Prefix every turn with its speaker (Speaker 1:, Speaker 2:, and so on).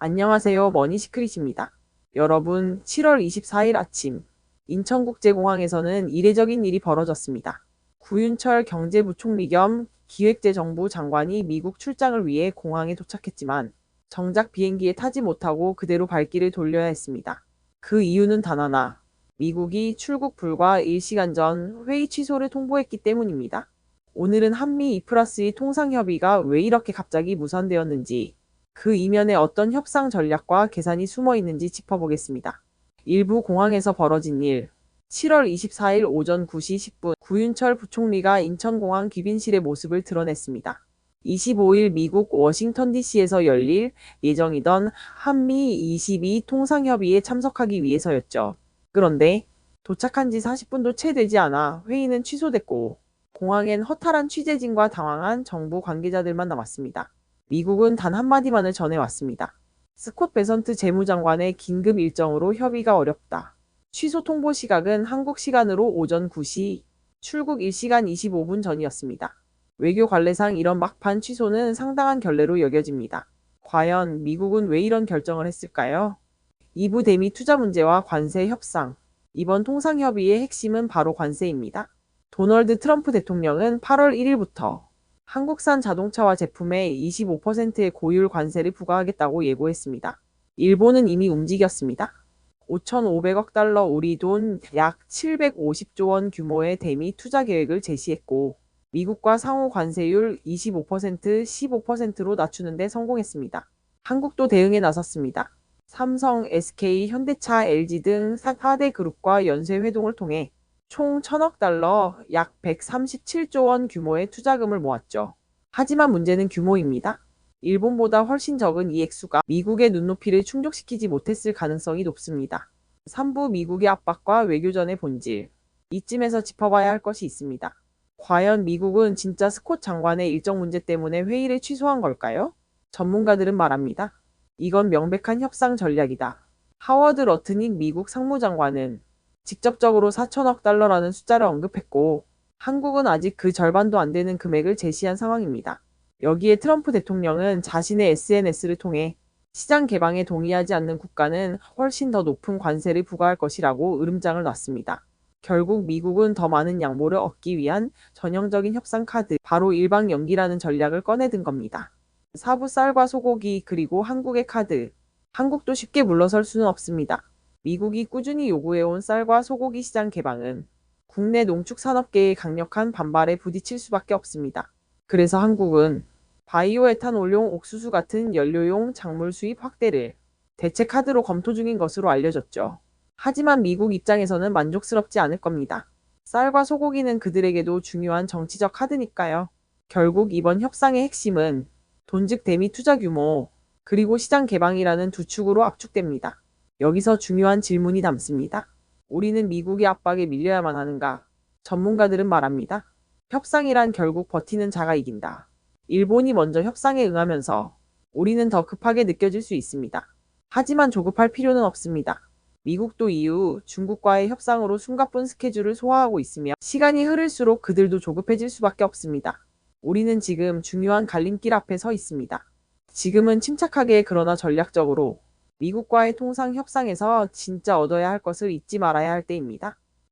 Speaker 1: 안녕하세요. 머니시크릿입니다. 여러분, 7월 24일 아침, 인천국제공항에서는 이례적인 일이 벌어졌습니다. 구윤철 경제부총리 겸 기획재정부 장관이 미국 출장을 위해 공항에 도착했지만 정작 비행기에 타지 못하고 그대로 발길을 돌려야 했습니다. 그 이유는 단 하나, 미국이 출국 불과 1시간 전 회의 취소를 통보했기 때문입니다. 오늘은 한미 2+2 통상협의가 왜 이렇게 갑자기 무산되었는지, 그 이면에 어떤 협상 전략과 계산이 숨어 있는지 짚어보겠습니다. 일부 공항에서 벌어진 일. 7월 24일 오전 9시 10분 구윤철 부총리가 인천공항 귀빈실의 모습을 드러냈습니다. 25일 미국 워싱턴 DC에서 열릴 예정이던 한미 22 통상협의에 참석하기 위해서였죠. 그런데 도착한 지 40분도 채 되지 않아 회의는 취소됐고 공항엔 허탈한 취재진과 당황한 정부 관계자들만 남았습니다. 미국은 단 한마디만을 전해왔습니다. 스콧 베선트 재무장관의 긴급 일정으로 협의가 어렵다. 취소 통보 시각은 한국 시간으로 오전 9시, 출국 1시간 25분 전이었습니다. 외교 관례상 이런 막판 취소는 상당한 결례로 여겨집니다. 과연 미국은 왜 이런 결정을 했을까요? 이부 대미 투자 문제와 관세 협상. 이번 통상협의의 핵심은 바로 관세입니다. 도널드 트럼프 대통령은 8월 1일부터 한국산 자동차와 제품에 25%의 고율 관세를 부과하겠다고 예고했습니다. 일본은 이미 움직였습니다. 5,500억 달러 우리 돈 약 750조 원 규모의 대미 투자 계획을 제시했고 미국과 상호 관세율 25%, 15%로 낮추는 데 성공했습니다. 한국도 대응에 나섰습니다. 삼성, SK, 현대차, LG 등 4대 그룹과 연쇄 회동을 통해 총 1,000억 달러, 약 137조 원 규모의 투자금을 모았죠. 하지만 문제는 규모입니다. 일본보다 훨씬 적은 이 액수가 미국의 눈높이를 충족시키지 못했을 가능성이 높습니다. 3부 미국의 압박과 외교전의 본질. 이쯤에서 짚어봐야 할 것이 있습니다. 과연 미국은 진짜 스콧 장관의 일정 문제 때문에 회의를 취소한 걸까요? 전문가들은 말합니다. 이건 명백한 협상 전략이다. 하워드 러트닉 미국 상무장관은 직접적으로 4천억 달러라는 숫자를 언급했고 한국은 아직 그 절반도 안 되는 금액을 제시한 상황입니다. 여기에 트럼프 대통령은 자신의 SNS를 통해 시장 개방에 동의하지 않는 국가는 훨씬 더 높은 관세를 부과할 것이라고 으름장을 놨습니다. 결국 미국은 더 많은 양보를 얻기 위한 전형적인 협상 카드, 바로 일방 연기라는 전략을 꺼내든 겁니다. 사부 쌀과 소고기 그리고 한국의 카드. 한국도 쉽게 물러설 수는 없습니다. 미국이 꾸준히 요구해온 쌀과 소고기 시장 개방은 국내 농축산업계의 강력한 반발에 부딪힐 수밖에 없습니다. 그래서 한국은 바이오에탄올용 옥수수 같은 연료용 작물 수입 확대를 대체 카드로 검토 중인 것으로 알려졌죠. 하지만 미국 입장에서는 만족스럽지 않을 겁니다. 쌀과 소고기는 그들에게도 중요한 정치적 카드니까요. 결국 이번 협상의 핵심은 돈즉 대미 투자 규모, 그리고 시장 개방이라는 두 축으로 압축됩니다. 여기서 중요한 질문이 남습니다. 우리는 미국의 압박에 밀려야만 하는가? 전문가들은 말합니다. 협상이란 결국 버티는 자가 이긴다. 일본이 먼저 협상에 응하면서 우리는 더 급하게 느껴질 수 있습니다. 하지만 조급할 필요는 없습니다. 미국도 이후 중국과의 협상으로 숨가쁜 스케줄을 소화하고 있으며 시간이 흐를수록 그들도 조급해질 수밖에 없습니다. 우리는 지금 중요한 갈림길 앞에 서 있습니다. 지금은 침착하게 그러나 전략적으로 미국과의 통상 협상에서 진짜 얻어야 할 것을 잊지 말아야 할 때입니다.